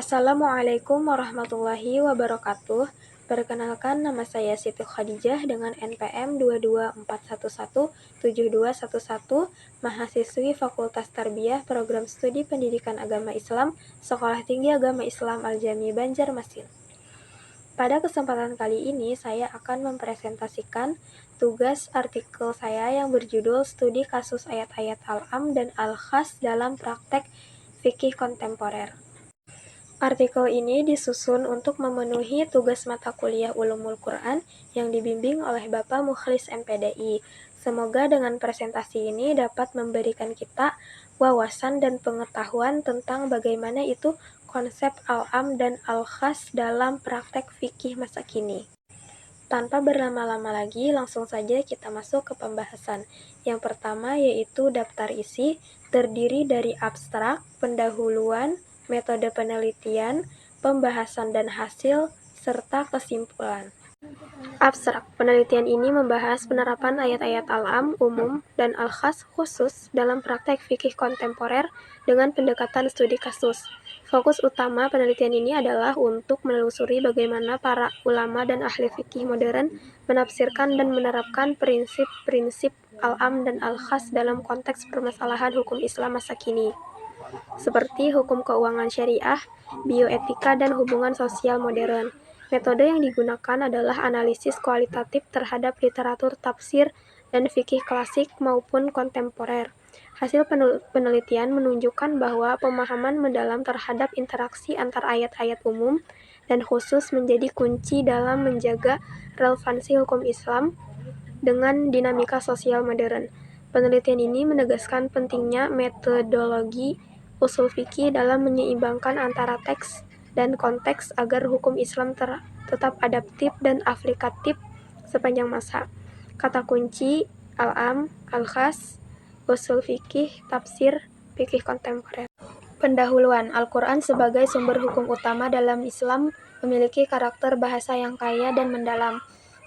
Assalamualaikum warahmatullahi wabarakatuh. Perkenalkan, nama saya Siti Khadijah dengan NPM 224117211, mahasiswi Fakultas Tarbiyah Program Studi Pendidikan Agama Islam, Sekolah Tinggi Agama Islam Al-Jami Banjarmasin. Pada kesempatan kali ini, saya akan mempresentasikan tugas artikel saya yang berjudul Studi Kasus Ayat-Ayat Al-Am dan Al-Khas dalam Praktek Fikih Kontemporer. Artikel ini disusun untuk memenuhi tugas mata kuliah Ulumul Quran yang dibimbing oleh Bapak Mukhlis MPDI. Semoga dengan presentasi ini dapat memberikan kita wawasan dan pengetahuan tentang bagaimana itu konsep al-am dan al-khas dalam praktek fikih masa kini. Tanpa berlama-lama lagi, langsung saja kita masuk ke pembahasan. Yang pertama yaitu daftar isi, terdiri dari abstrak, pendahuluan, metode penelitian, pembahasan dan hasil, serta kesimpulan. Abstrak. Penelitian ini membahas penerapan ayat-ayat al-am umum dan al-khas khusus dalam praktek fikih kontemporer dengan pendekatan studi kasus. Fokus utama penelitian ini adalah untuk menelusuri bagaimana para ulama dan ahli fikih modern menafsirkan dan menerapkan prinsip-prinsip al-am dan al-khas dalam konteks permasalahan hukum Islam masa kini, seperti hukum keuangan syariah, bioetika, dan hubungan sosial modern. Metode yang digunakan adalah analisis kualitatif terhadap literatur tafsir dan fikih klasik maupun kontemporer. Hasil penelitian menunjukkan bahwa pemahaman mendalam terhadap interaksi antar ayat-ayat umum dan khusus menjadi kunci dalam menjaga relevansi hukum Islam dengan dinamika sosial modern. Penelitian ini menegaskan pentingnya metodologi usul fikih dalam menyeimbangkan antara teks dan konteks agar hukum Islam tetap adaptif dan aplikatif sepanjang masa. Kata kunci al-am, al-khas, usul fikih, tafsir, fikih kontemporer. Pendahuluan. Al-Quran sebagai sumber hukum utama dalam Islam memiliki karakter bahasa yang kaya dan mendalam,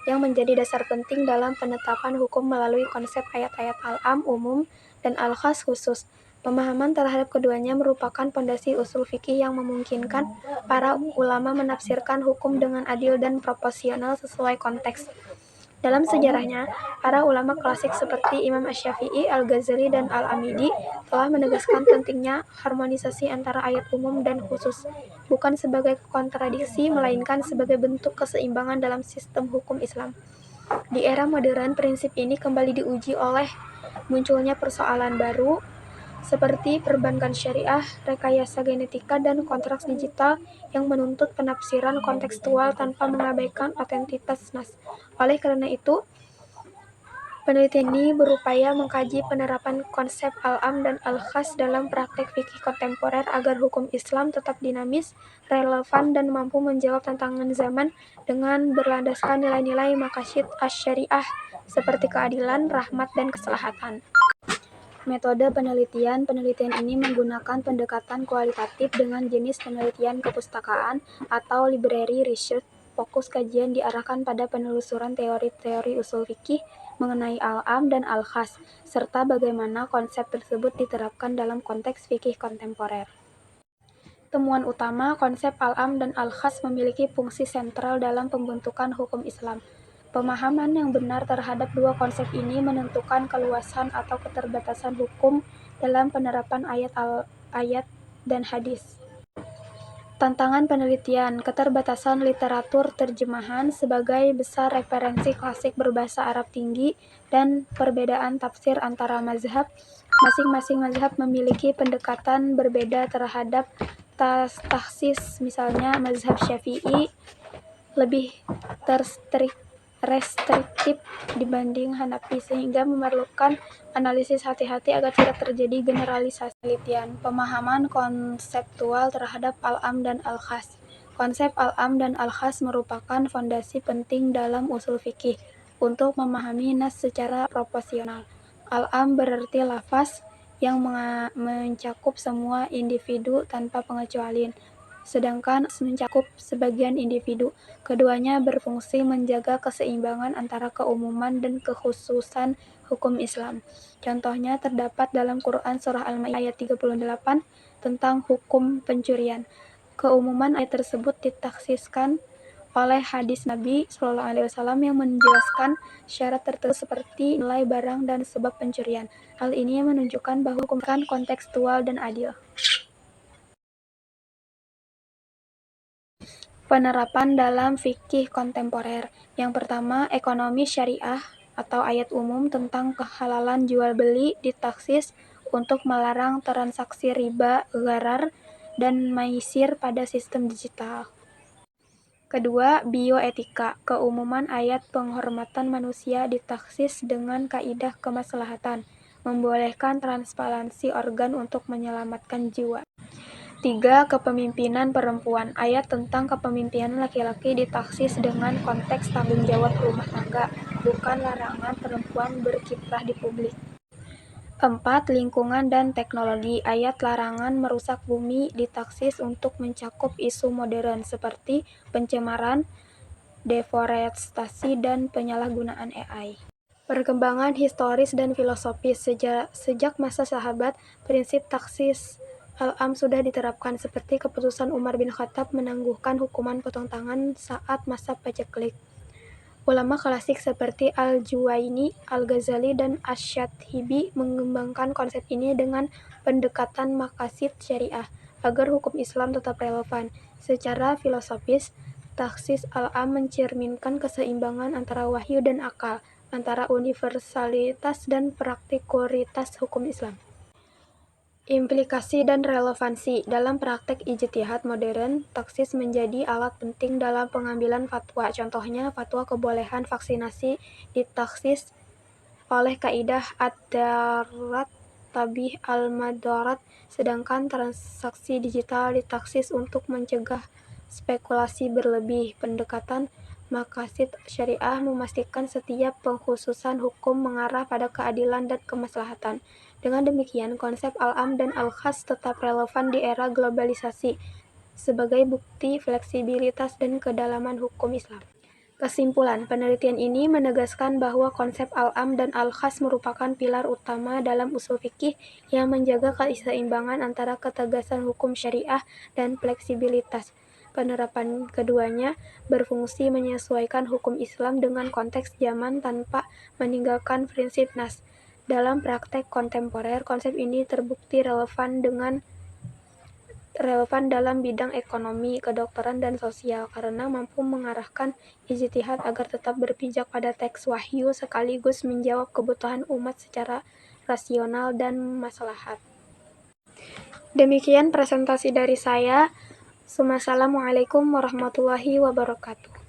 yang menjadi dasar penting dalam penetapan hukum melalui konsep ayat-ayat al-am umum dan al-khas khusus. Pemahaman terhadap keduanya merupakan pondasi usul fikih yang memungkinkan para ulama menafsirkan hukum dengan adil dan proporsional sesuai konteks. Dalam sejarahnya, para ulama klasik seperti Imam Asy-Syafi'i, Al-Ghazali, dan Al-Amidi telah menegaskan pentingnya harmonisasi antara ayat umum dan khusus, bukan sebagai kontradiksi, melainkan sebagai bentuk keseimbangan dalam sistem hukum Islam. Di era modern, prinsip ini kembali diuji oleh munculnya persoalan baru, seperti perbankan syariah, rekayasa genetika, dan kontrak digital yang menuntut penafsiran kontekstual tanpa mengabaikan otentitas nas. Oleh karena itu, penelitian ini berupaya mengkaji penerapan konsep al-am dan al-khas dalam praktek fikih kontemporer agar hukum Islam tetap dinamis, relevan, dan mampu menjawab tantangan zaman dengan berlandaskan nilai-nilai maqasid asy-syariah seperti keadilan, rahmat, dan keselahatan. Metode penelitian. Penelitian ini menggunakan pendekatan kualitatif dengan jenis penelitian kepustakaan atau library research. Fokus kajian diarahkan pada penelusuran teori-teori usul fikih mengenai al-am dan al-khas, serta bagaimana konsep tersebut diterapkan dalam konteks fikih kontemporer. Temuan utama, konsep al-am dan al-khas memiliki fungsi sentral dalam pembentukan hukum Islam. Pemahaman yang benar terhadap dua konsep ini menentukan keluasan atau keterbatasan hukum dalam penerapan ayat dan hadis. Tantangan penelitian, keterbatasan literatur terjemahan sebagai besar referensi klasik berbahasa Arab tinggi, dan perbedaan tafsir antara mazhab. Masing-masing mazhab memiliki pendekatan berbeda terhadap takhsis, misalnya mazhab Syafi'i lebih restriktif dibanding Hanafi, sehingga memerlukan analisis hati-hati agar tidak terjadi generalisasi penelitian. Pemahaman konseptual terhadap al-am dan al-khas. Konsep al-am dan al-khas merupakan fondasi penting dalam usul fikih untuk memahami nas secara proporsional. Al-am berarti lafaz yang mencakup semua individu tanpa pengecualian, sedangkan mencakup sebagian individu. Keduanya berfungsi menjaga keseimbangan antara keumuman dan kekhususan hukum Islam. Contohnya terdapat dalam Quran Surah Al-Maidah ayat 38 tentang hukum pencurian. Keumuman ayat tersebut ditaksiskan oleh hadis Nabi SAW yang menjelaskan syarat tertentu seperti nilai barang dan sebab pencurian. Hal ini menunjukkan bahwa hukum kontekstual dan adil. Penerapan dalam fikih kontemporer. Yang pertama, ekonomi syariah atau ayat umum tentang kehalalan jual beli ditaksis untuk melarang transaksi riba, gharar, dan maisir pada sistem digital. Kedua, bioetika. Keumuman ayat penghormatan manusia ditaksis dengan kaidah kemaslahatan, membolehkan transparansi organ untuk menyelamatkan jiwa. Tiga, kepemimpinan perempuan. Ayat tentang kepemimpinan laki-laki ditaksis dengan konteks tanggung jawab rumah tangga, bukan larangan perempuan berkiprah di publik. 4. Lingkungan dan teknologi. Ayat larangan merusak bumi ditaksis untuk mencakup isu modern seperti pencemaran, deforestasi, dan penyalahgunaan AI. Perkembangan historis dan filosofis. Sejak masa sahabat, prinsip taksis al-am sudah diterapkan, seperti keputusan Umar bin Khattab menangguhkan hukuman potong tangan saat masa paceklik. Ulama klasik seperti Al-Juwaini, Al-Ghazali, dan Asy-Syatibi mengembangkan konsep ini dengan pendekatan maqasid syariah agar hukum Islam tetap relevan. Secara filosofis, taksis al-am mencerminkan keseimbangan antara wahyu dan akal, antara universalitas dan praktikulitas hukum Islam. Implikasi dan relevansi. Dalam praktek ijtihad modern, taksis menjadi alat penting dalam pengambilan fatwa. Contohnya, fatwa kebolehan vaksinasi ditaksis oleh kaidah ad-darurat tabih al-madarat, sedangkan transaksi digital ditaksis untuk mencegah spekulasi berlebih. Pendekatan maqasid syariah memastikan setiap pengkhususan hukum mengarah pada keadilan dan kemaslahatan. Dengan demikian, konsep al-am dan al-khas tetap relevan di era globalisasi sebagai bukti fleksibilitas dan kedalaman hukum Islam. Kesimpulan, penelitian ini menegaskan bahwa konsep al-am dan al-khas merupakan pilar utama dalam usul fikih yang menjaga keseimbangan antara ketegasan hukum syariah dan fleksibilitas. Penerapan keduanya berfungsi menyesuaikan hukum Islam dengan konteks zaman tanpa meninggalkan prinsip nas. Dalam praktek kontemporer, konsep ini terbukti relevan dalam bidang ekonomi, kedokteran, dan sosial karena mampu mengarahkan ijtihad agar tetap berpijak pada teks wahyu sekaligus menjawab kebutuhan umat secara rasional dan maslahat. Demikian presentasi dari saya. Wassalamualaikum warahmatullahi wabarakatuh.